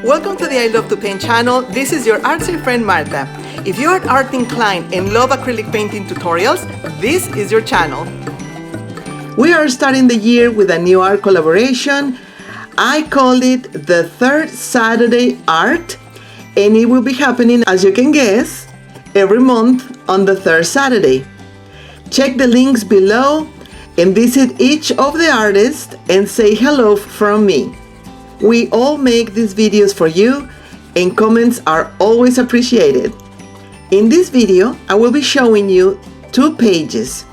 Welcome to the I Love to Paint channel. This is your artsy friend Marta. If you are art inclined and love acrylic painting tutorials, this is your channel. We are starting the year with a new art collaboration. I call it the Third Saturday Art, and it will be happening, as you can guess, every month on the third Saturday. Check the links below and visit each of the artists and say hello from me. We all make these videos for you, and comments are always appreciated. In this video, I will be showing you 2 pages.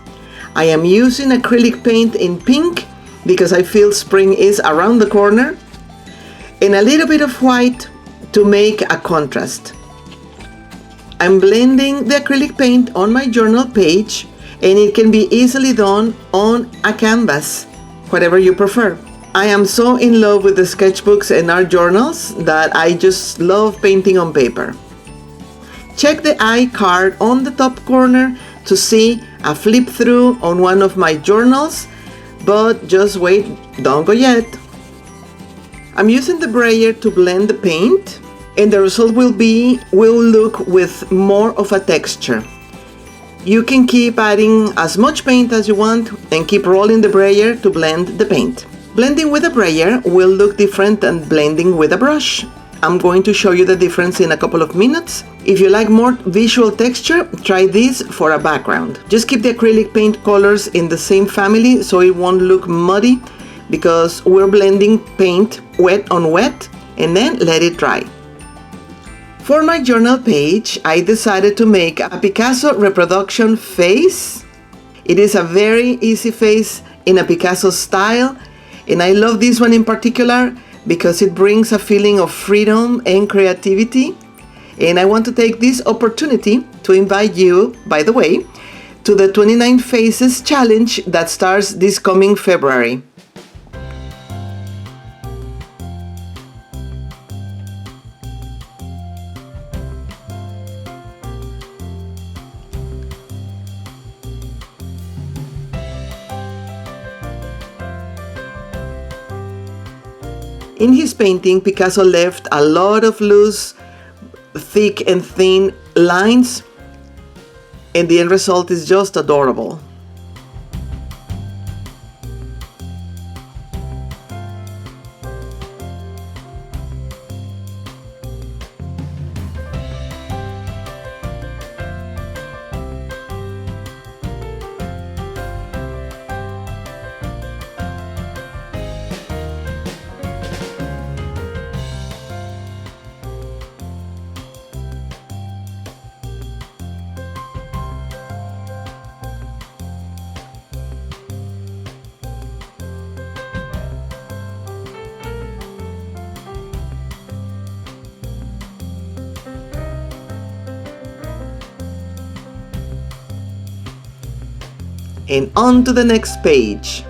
I am using acrylic paint in pink because I feel spring is around the corner, and a little bit of white to make a contrast. I'm blending the acrylic paint on my journal page, and it can be easily done on a canvas, whatever you prefer. I am so in love with the sketchbooks and art journals that I just love painting on paper. Check the iCard on the top corner to see a flip through on one of my journals, but just wait, don't go yet. I'm using the brayer to blend the paint, and the result will look with more of a texture. You can keep adding as much paint as you want and keep rolling the brayer to blend the paint. Blending with a brayer will look different than blending with a brush. I'm going to show you the difference in a couple of minutes. If you like more visual texture, try this for a background. Just keep the acrylic paint colors in the same family so it won't look muddy, because we're blending paint wet on wet and then let it dry. For my journal page, I decided to make a Picasso reproduction face. It is a very easy face in a Picasso style, and I love this one in particular because it brings a feeling of freedom and creativity. And I want to take this opportunity to invite you, by the way, to the 29 Faces Challenge that starts this coming February. In his painting, Picasso left a lot of loose, thick and thin lines, and the end result is just adorable. And on to the next page.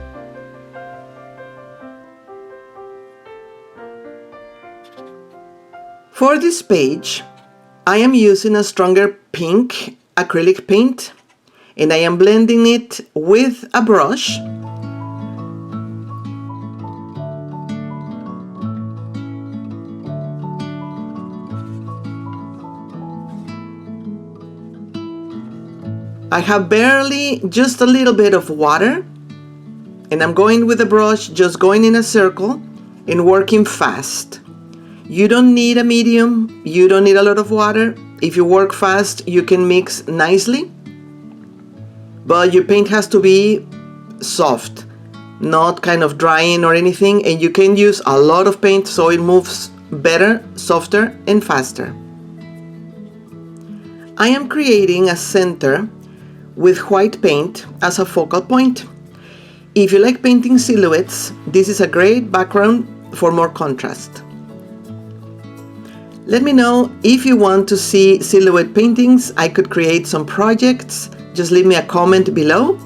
For this page, I am using a stronger pink acrylic paint, and I am blending it with a brush. I have barely just a little bit of water, and I'm going with the brush, just going in a circle and working fast. You don't need a medium, you don't need a lot of water. If you work fast, you can mix nicely, but your paint has to be soft, not kind of drying or anything, and you can use a lot of paint so it moves better, softer and faster. I am creating a center with white paint as a focal point. If you like painting silhouettes, this is a great background for more contrast. Let me know if you want to see silhouette paintings. I could create some projects. Just leave me a comment below.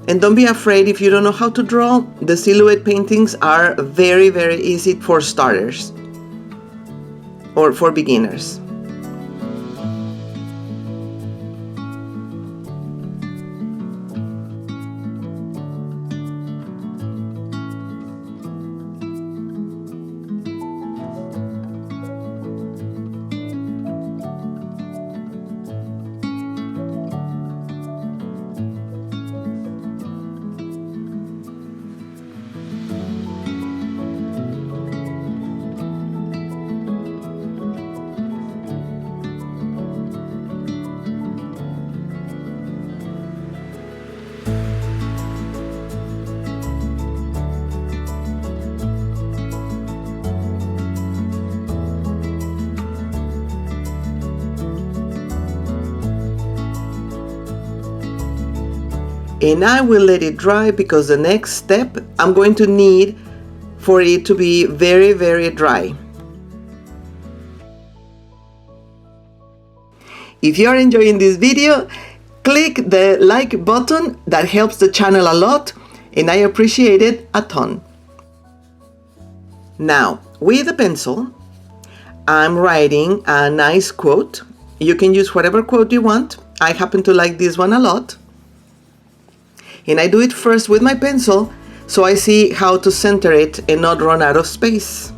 And don't be afraid if you don't know how to draw. The silhouette paintings are very, very easy for starters or for beginners. And I will let it dry because the next step I'm going to need for it to be very, very dry. If you're enjoying this video, click the like button. That helps the channel a lot and I appreciate it a ton. Now, with a pencil, I'm writing a nice quote. You can use whatever quote you want. I happen to like this one a lot. And I do it first with my pencil so I see how to center it and not run out of space.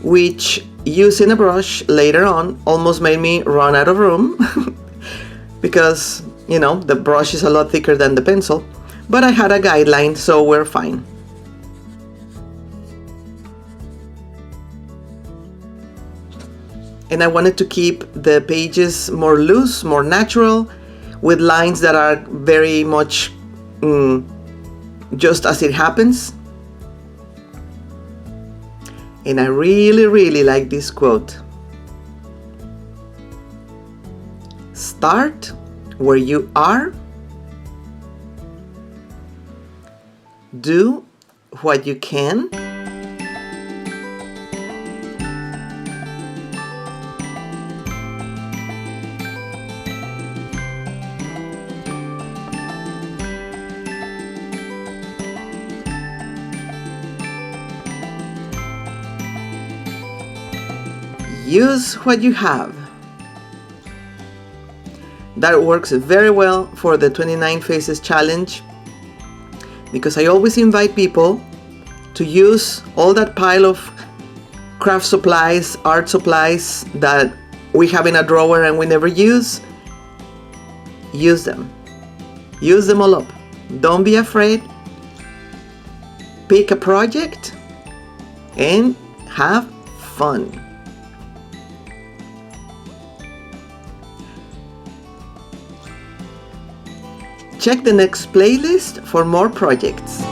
Which, using a brush later on, almost made me run out of room because, you know, the brush is a lot thicker than the pencil. But I had a guideline, so we're fine. And I wanted to keep the pages more loose, more natural, with lines that are very much just as it happens. And I really, really like this quote. Start where you are. Do what you can. Use what you have. That works very well for the 29 Faces Challenge because I always invite people to use all that pile of craft supplies, art supplies that we have in a drawer and we never use. Use them. Use them all up. Don't be afraid. Pick a project and have fun. Check the next playlist for more projects.